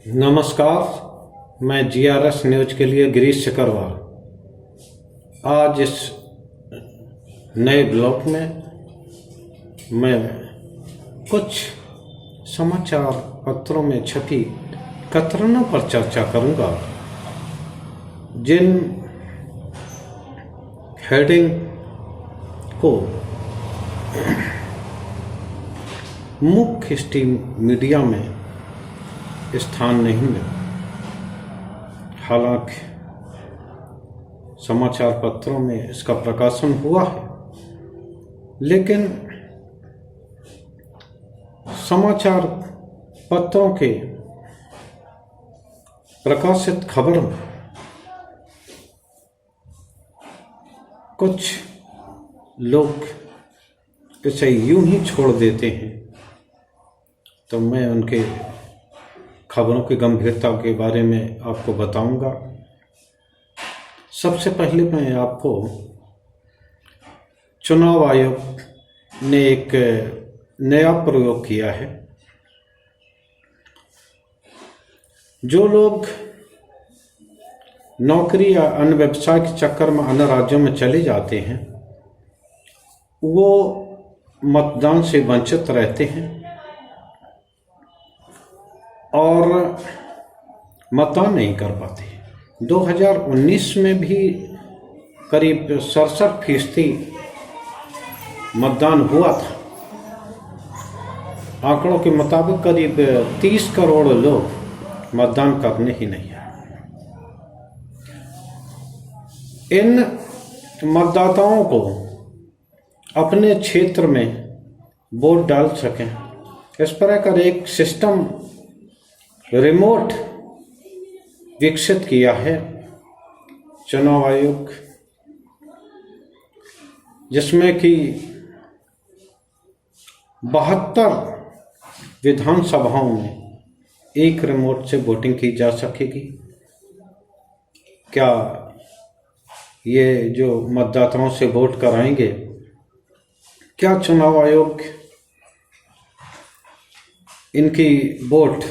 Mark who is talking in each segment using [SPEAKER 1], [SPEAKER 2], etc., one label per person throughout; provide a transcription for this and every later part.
[SPEAKER 1] नमस्कार। मैं GRS news के लिए गिरीश सिकरवार। आज इस नए ब्लॉग में मैं कुछ समाचार पत्रों में छपी कथनों पर चर्चा करूंगा, जिन हेडिंग को मुख्य स्ट्रीम मीडिया में स्थान नहीं मिला। हालांकि समाचार पत्रों में इसका प्रकाशन हुआ है, लेकिन समाचार पत्रों के प्रकाशित खबर में कुछ लोग इसे यूं ही छोड़ देते हैं, तो मैं उनके खबरों की गंभीरता के बारे में आपको बताऊंगा। सबसे पहले मैं आपको चुनाव आयोग ने एक नया प्रयोग किया है। जो लोग नौकरी या अन्य व्यवसाय के चक्कर में अन्य राज्यों में चले जाते हैं, वो मतदान से वंचित रहते हैं और मतदान नहीं कर पाते। 2019 में भी करीब 67% मतदान हुआ था। आंकड़ों के मुताबिक करीब 30 करोड़ लोग मतदान करने ही नहीं आए। इन मतदाताओं को अपने क्षेत्र में वोट डाल सकें, इस तरह का एक सिस्टम रिमोट विकसित किया है चुनाव आयोग, जिसमें कि 72 विधानसभाओं में एक रिमोट से वोटिंग की जा सकेगी। क्या ये जो मतदाताओं से वोट कराएंगे, क्या चुनाव आयोग इनकी वोट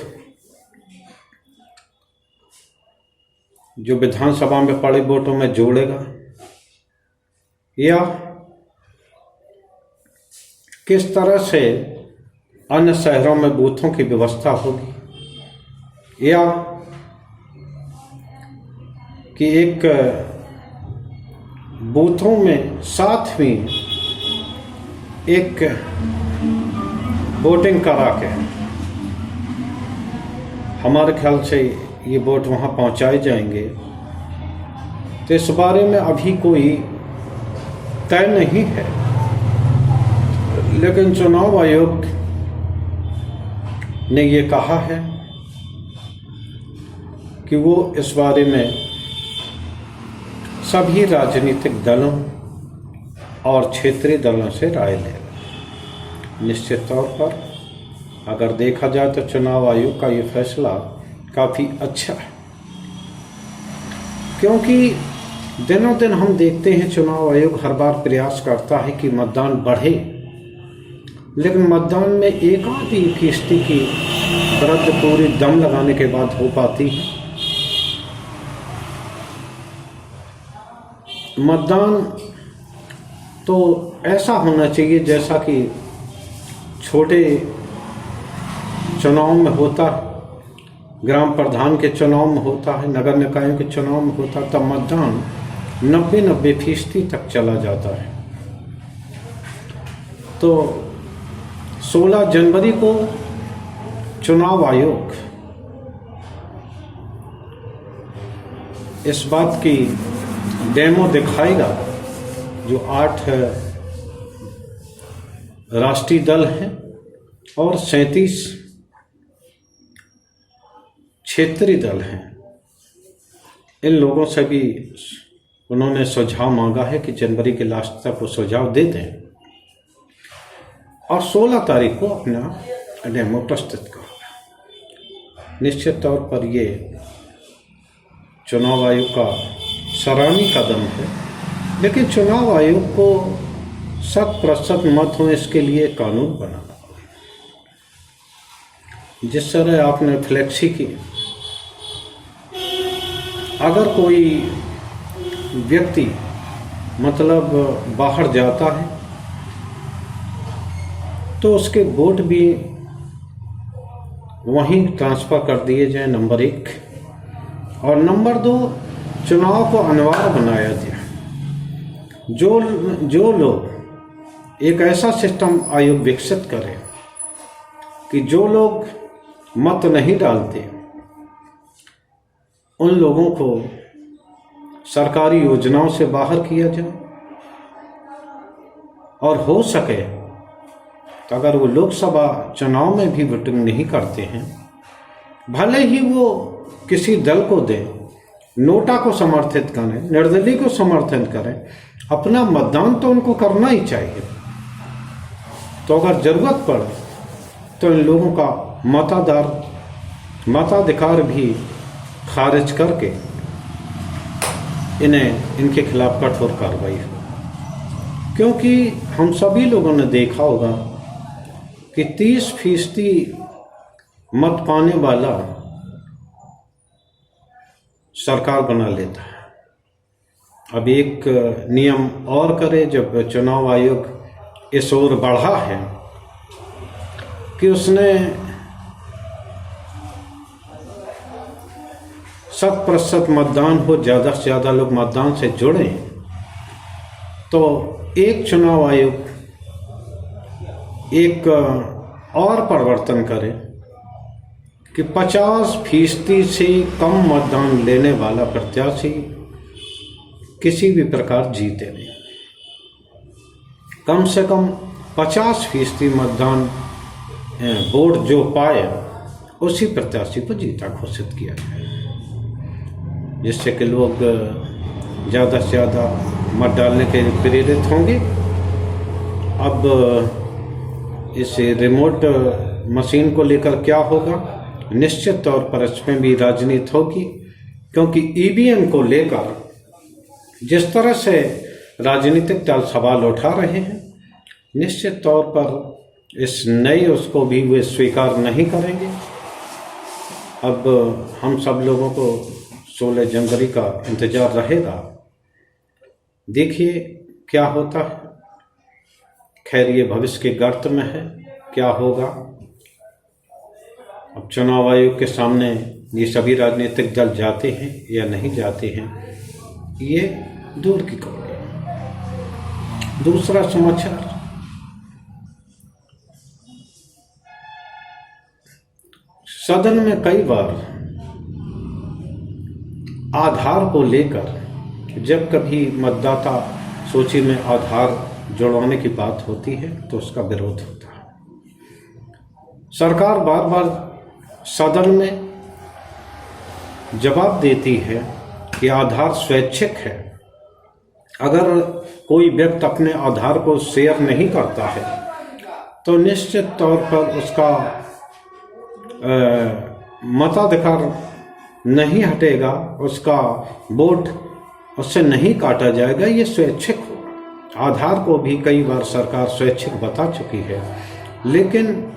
[SPEAKER 1] जो विधानसभा में पड़े वोटों में जोड़ेगा, या किस तरह से अन्य शहरों में बूथों की व्यवस्था होगी, या कि एक बूथों में साथ में एक वोटिंग करा के हमारे ख्याल से ये वोट वहाँ पहुँचाए जाएंगे। तो इस बारे में अभी कोई तय नहीं है, लेकिन चुनाव आयोग ने ये कहा है कि वो इस बारे में सभी राजनीतिक दलों और क्षेत्रीय दलों से राय लेगा। निश्चित तौर पर अगर देखा जाए तो चुनाव आयोग का ये फैसला काफ़ी अच्छा है, क्योंकि दिनों दिन हम देखते हैं चुनाव आयोग हर बार प्रयास करता है कि मतदान बढ़े, लेकिन मतदान में एक आधी फीसदी की वृद्धि पूरी दम लगाने के बाद हो पाती है। मतदान तो ऐसा होना चाहिए जैसा कि छोटे चुनाव में होता है, ग्राम प्रधान के चुनाव में होता है, नगर निकायों के चुनाव में होता है, तब मतदान 90% तक चला जाता है। तो 16 जनवरी को चुनाव आयोग इस बात की डेमो दिखाएगा, जो 8 राष्ट्रीय दल हैं और 37 क्षेत्रीय दल हैं। इन लोगों से भी उन्होंने सुझाव मांगा है कि जनवरी के लास्ट तक वो सुझाव दे दें और 16 तारीख को अपना डेमो प्रस्तुत करेगा। निश्चित तौर पर ये चुनाव आयोग का सराहनीय कदम है, लेकिन चुनाव आयोग को 100% मत हो इसके लिए कानून बनाना। जिस तरह आपने फ्लेक्सी की अगर कोई व्यक्ति मतलब बाहर जाता है तो उसके वोट भी वहीं ट्रांसफ़र कर दिए जाए, नंबर 1। और नंबर 2, चुनाव को अनिवार्य बनाया जाए। जो लोग एक ऐसा सिस्टम आयोग विकसित करें कि जो लोग मत नहीं डालते उन लोगों को सरकारी योजनाओं से बाहर किया जाए, और हो सके तो अगर वो लोकसभा चुनाव में भी वोटिंग नहीं करते हैं, भले ही वो किसी दल को दें, नोटा को समर्थित करें, निर्दलीय को समर्थन करें, अपना मतदान तो उनको करना ही चाहिए। तो अगर ज़रूरत पड़े तो इन लोगों का मताधिकार भी खारिज करके इनके खिलाफ कठोर कार्रवाई हो। क्योंकि हम सभी लोगों ने देखा होगा कि 30% मत पाने वाला सरकार बना लेता है। अब एक नियम और करे, जब चुनाव आयोग इस ओर बढ़ा है कि उसने 100% मतदान हो, ज़्यादा से ज़्यादा लोग मतदान से जुड़ें, तो एक चुनाव आयोग एक और परिवर्तन करे कि 50% से कम मतदान लेने वाला प्रत्याशी किसी भी प्रकार जीते नहीं। कम से कम 50% मतदान वोट जो पाए उसी प्रत्याशी को जीता घोषित किया जाए, जिससे कि लोग ज़्यादा से ज़्यादा मत डालने के लिए प्रेरित होंगे। अब इस रिमोट मशीन को लेकर क्या होगा, निश्चित तौर पर इसमें भी राजनीति होगी, क्योंकि ईवीएम को लेकर जिस तरह से राजनीतिक दल सवाल उठा रहे हैं, निश्चित तौर पर इस नए उसको भी वे स्वीकार नहीं करेंगे। अब हम सब लोगों को 16 जनवरी का इंतज़ार रहेगा, देखिए क्या होता है। खैर, ये भविष्य के गर्त में है, क्या होगा। अब चुनाव आयोग के सामने ये सभी राजनीतिक दल जाते हैं या नहीं जाते हैं, ये दूर की खबर है। दूसरा समाचार, सदन में कई बार आधार को लेकर, जब कभी मतदाता सूची में आधार जुड़वाने की बात होती है तो उसका विरोध होता है। सरकार बार बार सदन में जवाब देती है कि आधार स्वैच्छिक है। अगर कोई व्यक्ति अपने आधार को शेयर नहीं करता है तो निश्चित तौर पर उसका मताधिकार नहीं हटेगा, उसका वोट उससे नहीं काटा जाएगा, ये स्वैच्छिक होगा। आधार को भी कई बार सरकार स्वैच्छिक बता चुकी है, लेकिन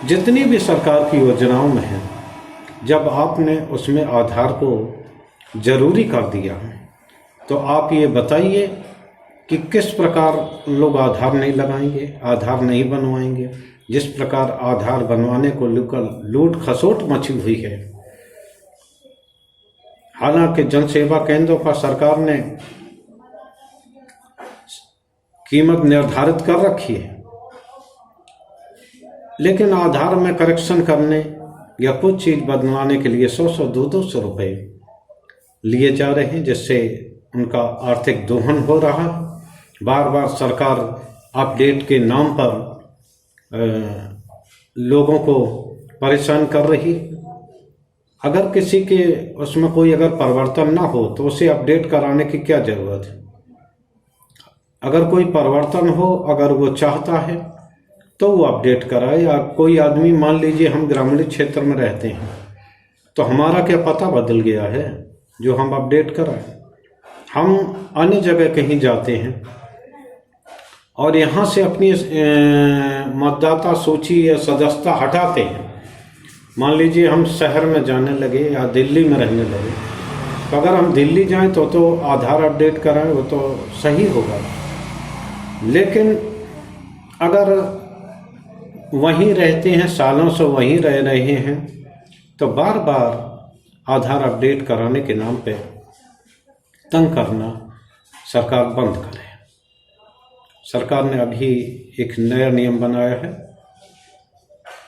[SPEAKER 1] जितनी भी सरकार की योजनाओं में है, जब आपने उसमें आधार को जरूरी कर दिया तो आप ये बताइए कि किस प्रकार लोग आधार नहीं लगाएंगे, आधार नहीं बनवाएंगे। जिस प्रकार आधार बनवाने को लेकर लूट खसोट मची हुई है, हालांकि जनसेवा केंद्रों पर सरकार ने कीमत निर्धारित कर रखी है, लेकिन आधार में करेक्शन करने या कुछ चीज़ बनवाने के लिए 100-100, 200 रुपये लिए जा रहे हैं, जिससे उनका आर्थिक दोहन हो रहा है। बार बार सरकार अपडेट के नाम पर लोगों को परेशान कर रही। अगर किसी के उसमें कोई अगर परिवर्तन ना हो तो उसे अपडेट कराने की क्या ज़रूरत है। अगर कोई परिवर्तन हो, अगर वो चाहता है तो वो अपडेट कराए। या कोई आदमी, मान लीजिए हम ग्रामीण क्षेत्र में रहते हैं तो हमारा क्या पता बदल गया है जो हम अपडेट कराएं। हम अन्य जगह कहीं जाते हैं और यहाँ से अपनी मतदाता सूची या सदस्यता हटाते हैं मान लीजिए हम शहर में जाने लगे या दिल्ली में रहने लगे, तो अगर हम दिल्ली जाएं तो आधार अपडेट कराएं, वो तो सही होगा। लेकिन अगर वहीं रहते हैं, सालों से वहीं रह रहे हैं, तो बार बार आधार अपडेट कराने के नाम पे तंग करना सरकार बंद करे। सरकार ने अभी एक नया नियम बनाया है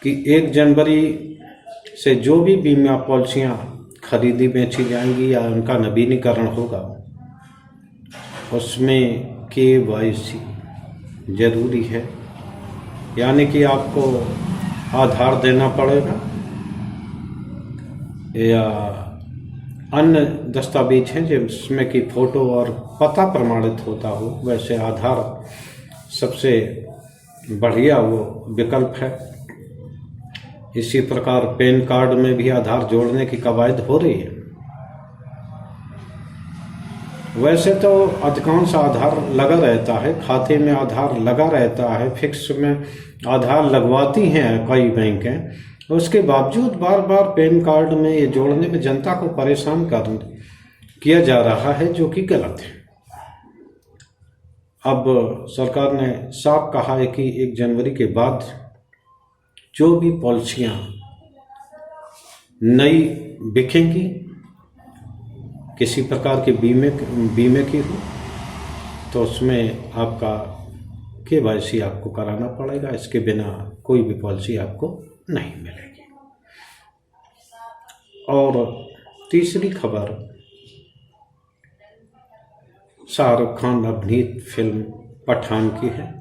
[SPEAKER 1] कि 1 जनवरी से जो भी बीमा पॉलिसियाँ खरीदी बेची जाएंगी या उनका नवीनीकरण होगा, उसमें KYC जरूरी है। यानी कि आपको आधार देना पड़ेगा या अन्य दस्तावेज हैं जिसमें कि फ़ोटो और पता प्रमाणित होता हो। वैसे आधार सबसे बढ़िया वो विकल्प है। इसी प्रकार पैन कार्ड में भी आधार जोड़ने की कवायद हो रही है। वैसे तो अधिकांश आधार लगा रहता है, खाते में आधार लगा रहता है, फिक्स में आधार लगवाती हैं कई बैंकें। उसके बावजूद बार बार पैन कार्ड में ये जोड़ने में जनता को परेशान किया जा रहा है, जो कि गलत है। अब सरकार ने साफ कहा है कि 1 जनवरी के बाद जो भी पॉलिसियाँ नई बिकेंगी, किसी प्रकार के बीमे की हो, तो उसमें आपका KYC आपको कराना पड़ेगा। इसके बिना कोई भी पॉलिसी आपको नहीं मिलेगी। और तीसरी खबर, शाहरुख खान अभिनीत फिल्म पठान की है।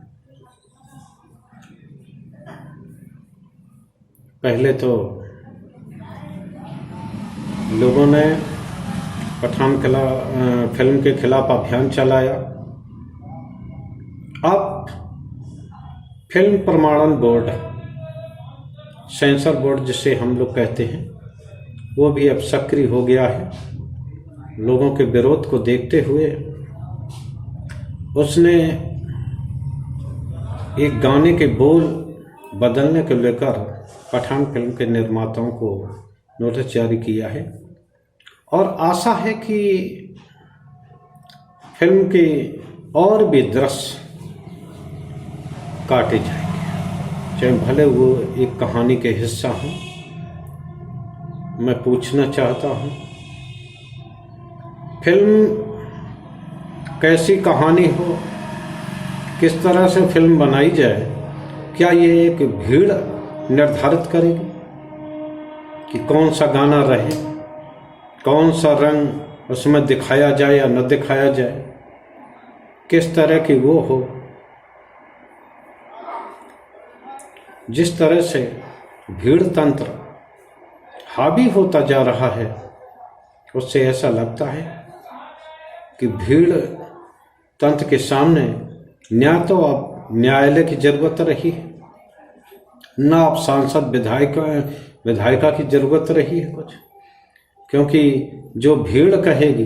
[SPEAKER 1] पहले तो लोगों ने पठान फिल्म के खिलाफ अभियान चलाया। अब फिल्म प्रमाणन बोर्ड, सेंसर बोर्ड जिसे हम लोग कहते हैं, वो भी अब सक्रिय हो गया है। लोगों के विरोध को देखते हुए उसने एक गाने के बोल बदलने को लेकर पठान फिल्म के निर्माताओं को नोटिस जारी किया है। और आशा है कि फिल्म के और भी दृश्य काटे जाएंगे, चाहे भले वो एक कहानी के हिस्सा हों। मैं पूछना चाहता हूँ, फिल्म कैसी कहानी हो, किस तरह से फिल्म बनाई जाए, क्या ये एक भीड़ निर्धारित करेगी कि कौन सा गाना रहे, कौन सा रंग उसमें दिखाया जाए या न दिखाया जाए, किस तरह की वो हो। जिस तरह से भीड़ तंत्र हावी होता जा रहा है, उससे ऐसा लगता है कि भीड़ तंत्र के सामने न तो अब न्यायालय की जरूरत रही है, न अब सांसद विधायिका की जरूरत रही है कुछ। क्योंकि जो भीड़ कहेगी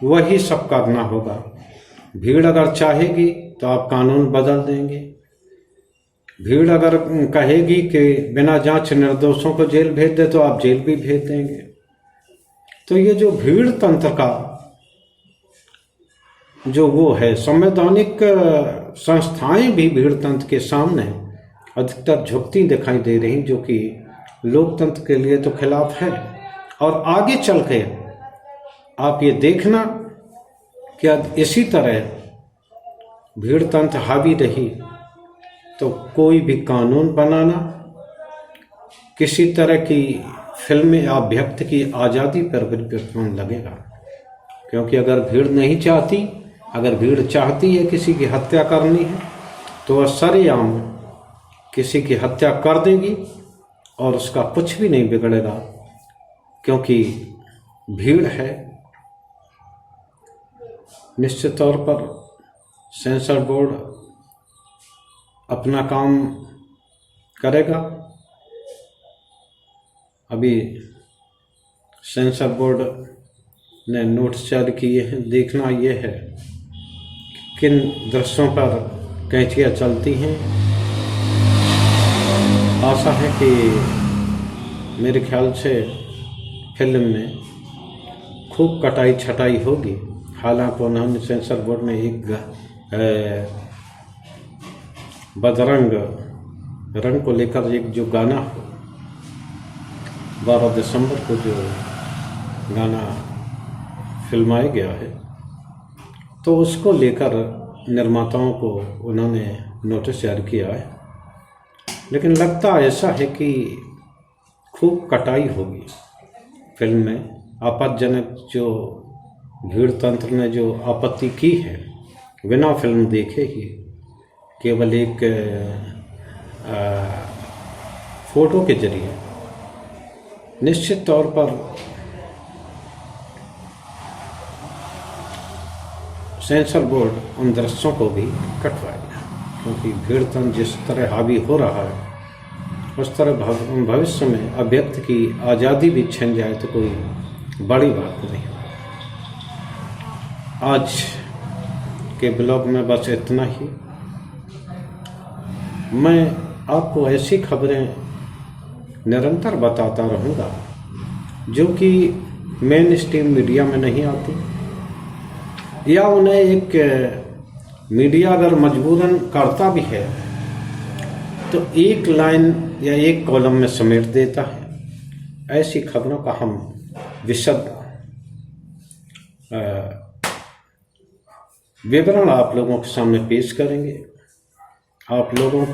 [SPEAKER 1] वही सब करना होगा। भीड़ अगर चाहेगी तो आप कानून बदल देंगे। भीड़ अगर कहेगी कि बिना जांच निर्दोषों को जेल भेज दे, तो आप जेल भी भेज देंगे। तो ये जो भीड़ तंत्र का जो वो है, संवैधानिक संस्थाएं भी भीड़ तंत्र के सामने अधिकतर झुकती दिखाई दे रही, जो कि लोकतंत्र के लिए तो खिलाफ है। और आगे चल के आप ये देखना कि इसी तरह भीड़ तंत्र हावी रही तो कोई भी कानून बनाना, किसी तरह की फिल्में या अभिव्यक्ति की आज़ादी पर प्रतिबंध लगेगा। क्योंकि अगर भीड़ नहीं चाहती, अगर भीड़ चाहती है किसी की हत्या करनी है, तो वह सरेआम किसी की हत्या कर देगी और उसका कुछ भी नहीं बिगड़ेगा, क्योंकि भीड़ है। निश्चित तौर पर सेंसर बोर्ड अपना काम करेगा। अभी सेंसर बोर्ड ने नोटिस जारी किए हैं। देखना यह है किन दृश्यों पर कैंचियाँ चलती हैं। आशा है कि मेरे ख्याल से फिल्म में खूब कटाई छटाई होगी। हालांकि उन्होंने सेंसर बोर्ड ने एक बदरंग रंग को लेकर एक जो गाना 12 दिसंबर को जो गाना फिल्माया गया है, तो उसको लेकर निर्माताओं को उन्होंने नोटिस जारी किया है। लेकिन लगता ऐसा है कि खूब कटाई होगी फिल्म में। आपत्तिजनक जो भीड़ तंत्र ने जो आपत्ति की है बिना फिल्म देखे ही, केवल एक फोटो के जरिए, निश्चित तौर पर सेंसर बोर्ड उन दृश्यों को भी कटवाएगा, क्योंकि भीड़ तंत्र जिस तरह हावी हो रहा है उस तरह भविष्य में अभिव्यक्ति की आज़ादी भी छिन जाए तो कोई बड़ी बात नहीं। आज के ब्लॉग में बस इतना ही। मैं आपको ऐसी खबरें निरंतर बताता रहूँगा जो कि मेन स्ट्रीम मीडिया में नहीं आती, या उन्हें एक मीडिया अगर मजबूरन करता भी है तो एक लाइन या एक कॉलम में समेट देता है। ऐसी खबरों का हम विशद विवरण आप लोगों के सामने पेश करेंगे। आप लोगों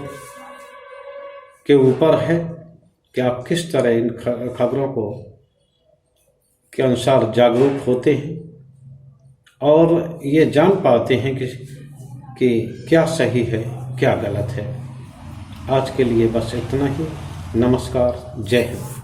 [SPEAKER 1] के ऊपर है कि आप किस तरह इन खबरों को के अनुसार जागरूक होते हैं और ये जान पाते हैं कि क्या सही है क्या गलत है। आज के लिए बस इतना ही। नमस्कार, जय हिंद।